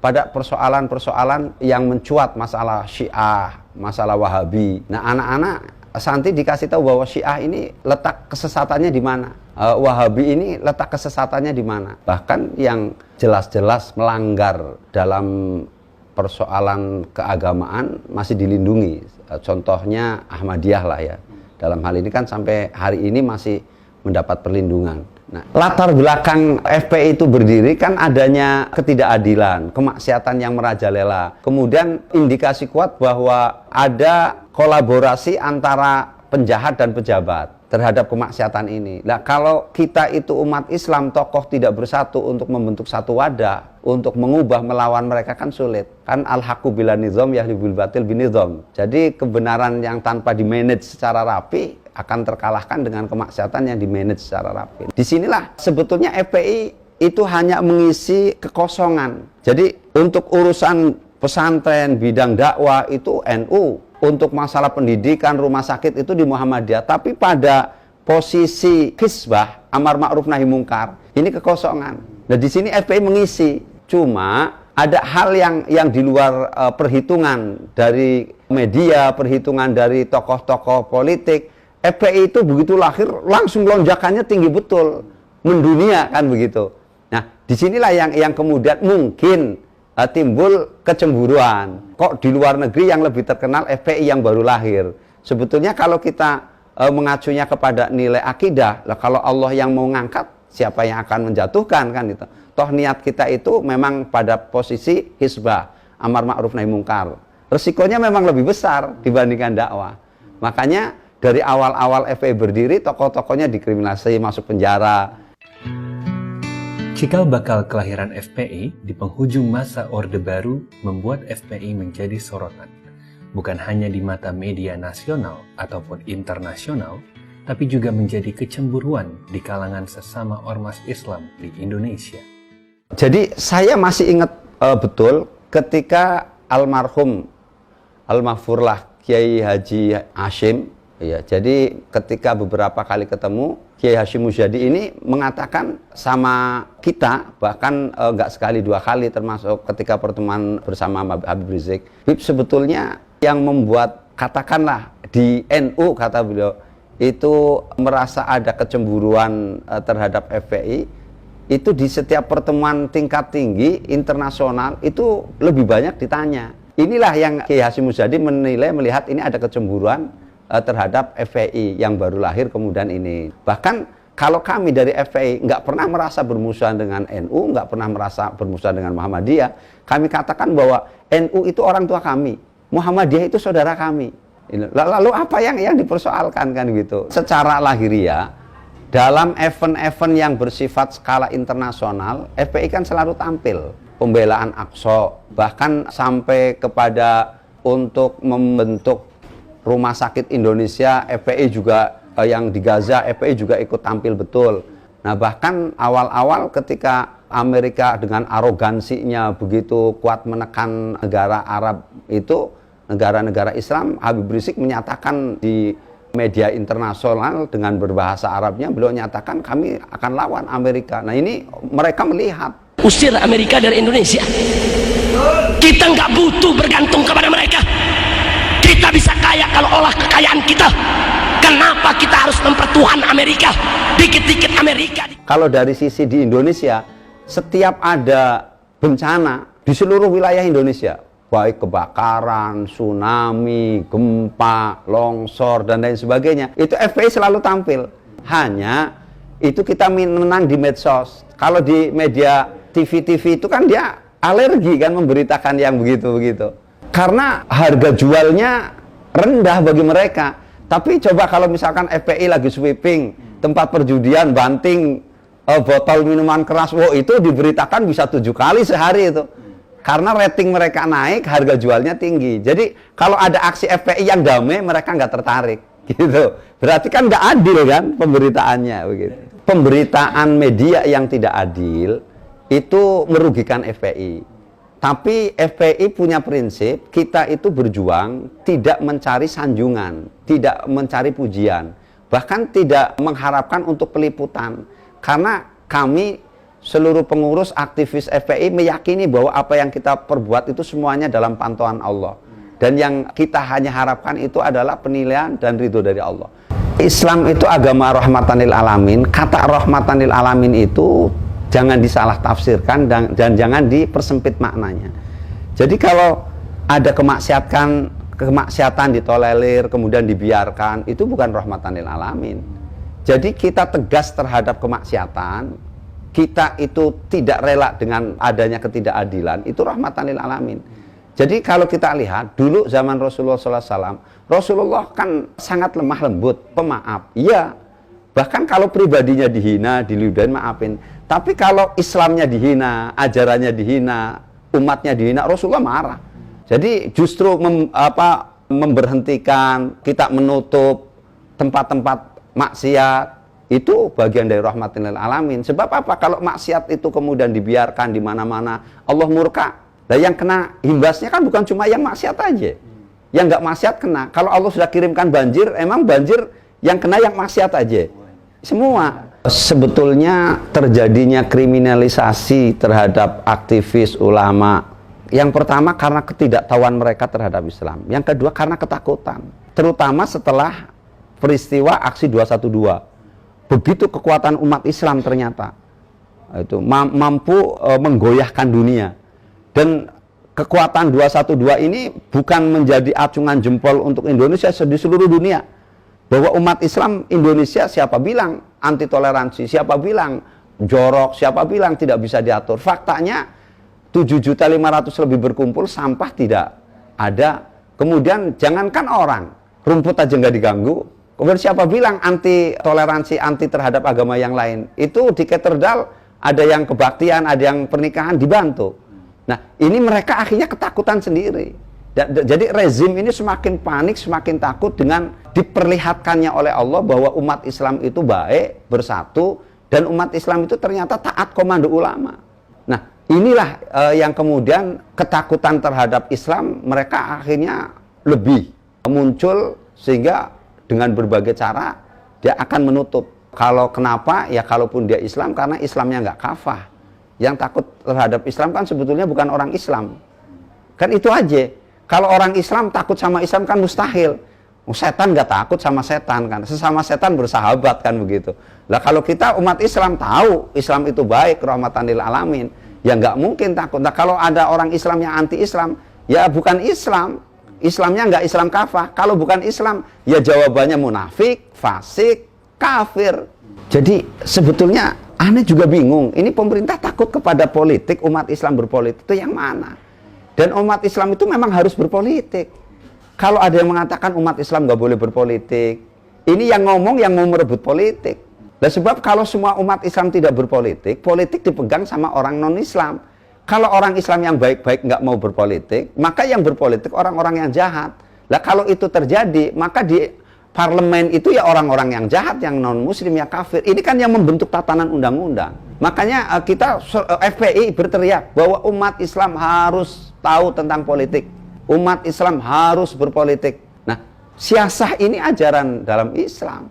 pada persoalan-persoalan yang mencuat, masalah Syiah, masalah Wahabi. Nah, anak-anak santri dikasih tahu bahwa Syiah ini letak kesesatannya di mana, Wahabi ini letak kesesatannya di mana. Bahkan yang jelas-jelas melanggar dalam persoalan keagamaan masih dilindungi. Contohnya Ahmadiyah lah ya. Dalam hal ini kan sampai hari ini masih mendapat perlindungan. Nah, latar belakang FPI itu berdiri kan adanya ketidakadilan, kemaksiatan yang merajalela. Kemudian indikasi kuat bahwa ada kolaborasi antara penjahat dan pejabat terhadap kemaksiatan ini. Nah, kalau kita itu umat Islam, tokoh tidak bersatu untuk membentuk satu wadah, untuk mengubah, melawan mereka kan sulit. Kan al-haqqu bila nizam yahlibul batil binizam. Jadi kebenaran yang tanpa dimanage secara rapi akan terkalahkan dengan kemaksiatan yang dimanage secara rapi. Disinilah sebetulnya FPI itu hanya mengisi kekosongan. Jadi untuk urusan pesantren, bidang dakwah itu NU. Untuk masalah pendidikan, rumah sakit itu di Muhammadiyah. Tapi pada posisi hisbah, amar ma'ruf nahi mungkar, ini kekosongan. Nah, di sini FPI mengisi. Cuma ada hal yang di luar perhitungan dari media, perhitungan dari tokoh-tokoh politik. FPI itu begitu lahir langsung lonjakannya tinggi betul, mendunia kan begitu. Nah, disinilah yang kemudian mungkin timbul kecemburuan. Kok di luar negeri yang lebih terkenal FPI yang baru lahir. Sebetulnya kalau kita mengacunya kepada nilai akidah, lah kalau Allah yang mau ngangkat, siapa yang akan menjatuhkan kan itu. Toh niat kita itu memang pada posisi hisbah, amar ma'ruf nahi mungkar. Resikonya memang lebih besar dibandingkan dakwah. Makanya dari awal-awal FPI berdiri, tokoh-tokohnya dikriminalisasi, masuk penjara. Cikal bakal kelahiran FPI di penghujung masa Orde Baru membuat FPI menjadi sorotan, bukan hanya di mata media nasional ataupun internasional, tapi juga menjadi kecemburuan di kalangan sesama ormas Islam di Indonesia. Jadi saya masih ingat betul ketika almarhum almarfurlah Kiai Haji Hashim, ya, jadi ketika beberapa kali ketemu, Kiai Hashim Muzadi ini mengatakan sama kita, bahkan nggak sekali dua kali, termasuk ketika pertemuan bersama Habib Rizik. Sebetulnya yang membuat, katakanlah di NU, kata beliau, itu merasa ada kecemburuan terhadap FPI, itu di setiap pertemuan tingkat tinggi internasional itu lebih banyak ditanya. Inilah yang Kiai Hashim Muzadi menilai, melihat ini ada kecemburuan terhadap FPI yang baru lahir kemudian ini. Bahkan kalau kami dari FPI nggak pernah merasa bermusuhan dengan NU, nggak pernah merasa bermusuhan dengan Muhammadiyah. Kami katakan bahwa NU itu orang tua kami, Muhammadiyah itu saudara kami. Lalu apa yang dipersoalkan kan gitu? Secara lahiriah, dalam event-event yang bersifat skala internasional, FPI kan selalu tampil. Pembelaan Aqsa, bahkan sampai kepada untuk membentuk Rumah Sakit Indonesia, FPI juga yang di Gaza, FPI juga ikut tampil betul. Nah, bahkan awal-awal ketika Amerika dengan arogansinya begitu kuat menekan negara Arab itu, negara-negara Islam, Habib Rizik menyatakan di media internasional dengan berbahasa Arabnya, beliau nyatakan kami akan lawan Amerika. Nah, ini mereka melihat. Usir Amerika dari Indonesia. Kita nggak butuh bergantung kepada mereka. Kita bisa kaya kalau olah kekayaan kita. Kenapa kita harus mempertuhan Amerika? Dikit-dikit Amerika. Kalau dari sisi di Indonesia, setiap ada bencana di seluruh wilayah Indonesia, baik kebakaran, tsunami, gempa, longsor, dan lain sebagainya, itu FPI selalu tampil. Hanya itu kita menang di medsos. Kalau di media TV itu kan dia alergi kan memberitakan yang begitu-begitu. Karena harga jualnya rendah bagi mereka. Tapi coba kalau misalkan FPI lagi sweeping tempat perjudian, banting botol minuman keras, wow, itu diberitakan bisa 7 kali sehari itu. Karena rating mereka naik, harga jualnya tinggi. Jadi kalau ada aksi FPI yang damai, mereka nggak tertarik. Gitu. Berarti kan nggak adil kan pemberitaannya begitu. Pemberitaan media yang tidak adil itu merugikan FPI. Tapi FPI punya prinsip, kita itu berjuang tidak mencari sanjungan, tidak mencari pujian, bahkan tidak mengharapkan untuk peliputan. Karena kami seluruh pengurus aktivis FPI meyakini bahwa apa yang kita perbuat itu semuanya dalam pantauan Allah. Dan yang kita hanya harapkan itu adalah penilaian dan ridho dari Allah. Islam itu agama rahmatan lil alamin. Kata rahmatan lil alamin itu jangan disalah tafsirkan dan jangan dipersempit maknanya. Jadi kalau ada kemaksiatan ditolerir kemudian dibiarkan, itu bukan rahmatan lil alamin. Jadi kita tegas terhadap kemaksiatan, kita itu tidak rela dengan adanya ketidakadilan, itu rahmatan lil alamin. Jadi kalau kita lihat dulu zaman Rasulullah SAW, Rasulullah kan sangat lemah lembut, pemaaf. Iya, bahkan kalau pribadinya dihina, diludahin, maafin. Tapi kalau Islamnya dihina, ajarannya dihina, umatnya dihina, Rasulullah marah. Jadi justru memberhentikan, kita menutup tempat-tempat maksiat, itu bagian dari rahmatin lil alamin. Sebab apa? Kalau maksiat itu kemudian dibiarkan di mana-mana, Allah murka. Nah, yang kena imbasnya kan bukan cuma yang maksiat aja. Yang nggak maksiat kena. Kalau Allah sudah kirimkan banjir, emang banjir yang kena yang maksiat aja. Semua. Sebetulnya terjadinya kriminalisasi terhadap aktivis ulama. Yang pertama karena ketidaktahuan mereka terhadap Islam. Yang kedua karena ketakutan. Terutama setelah peristiwa aksi 212. Begitu kekuatan umat Islam ternyata itu mampu menggoyahkan dunia. Dan kekuatan 212 ini bukan menjadi acungan jempol untuk Indonesia di seluruh dunia. Bahwa umat Islam Indonesia siapa bilang anti toleransi, siapa bilang jorok, siapa bilang tidak bisa diatur. Faktanya 7.500.000 lebih berkumpul, sampah tidak ada. Kemudian jangankan orang, rumput aja nggak diganggu. Kemudian siapa bilang anti toleransi, anti terhadap agama yang lain. Itu di katedral ada yang kebaktian, ada yang pernikahan dibantu. Nah, ini mereka akhirnya ketakutan sendiri. Jadi rezim ini semakin panik, semakin takut dengan diperlihatkannya oleh Allah bahwa umat Islam itu baik, bersatu, dan umat Islam itu ternyata taat komando ulama. Nah, inilah yang kemudian ketakutan terhadap Islam mereka akhirnya lebih muncul, sehingga dengan berbagai cara dia akan menutup. Kalau kenapa? Ya kalaupun dia Islam, karena Islamnya nggak kafah. Yang takut terhadap Islam kan sebetulnya bukan orang Islam. Kan itu aja. Kalau orang Islam takut sama Islam kan mustahil. Setan nggak takut sama setan kan. Sesama setan bersahabat kan begitu. Lah kalau kita umat Islam tahu Islam itu baik, rahmatan lil alamin, ya nggak mungkin takut. Nah kalau ada orang Islam yang anti Islam, ya bukan Islam. Islamnya nggak Islam kafah. Kalau bukan Islam, ya jawabannya munafik, fasik, kafir. Jadi sebetulnya aneh juga bingung, ini pemerintah takut kepada politik, umat Islam berpolitik, itu yang mana? Dan umat Islam itu memang harus berpolitik. Kalau ada yang mengatakan umat Islam nggak boleh berpolitik, ini yang ngomong yang mau merebut politik. Nah, sebab kalau semua umat Islam tidak berpolitik, politik dipegang sama orang non-Islam. Kalau orang Islam yang baik-baik nggak mau berpolitik, maka yang berpolitik orang-orang yang jahat. Nah, kalau itu terjadi, maka di parlemen itu ya orang-orang yang jahat, yang non-muslim, yang kafir. Ini kan yang membentuk tatanan undang-undang. Makanya kita FPI berteriak bahwa umat Islam harus tahu tentang politik. Umat Islam harus berpolitik. Nah, siasah ini ajaran dalam Islam.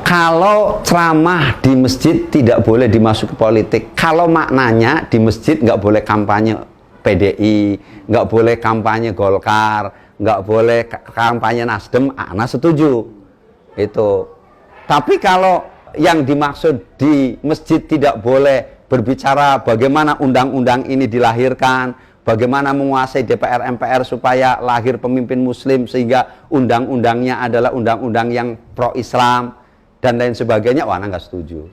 Kalau ceramah di masjid tidak boleh dimasuki politik. Kalau maknanya di masjid nggak boleh kampanye PDI, nggak boleh kampanye Golkar, nggak boleh kampanye Nasdem, ana setuju. Itu. Tapi kalau yang dimaksud di masjid tidak boleh berbicara bagaimana undang-undang ini dilahirkan, bagaimana menguasai DPR MPR supaya lahir pemimpin muslim sehingga undang-undangnya adalah undang-undang yang pro-Islam dan lain sebagainya, wah ana nggak setuju.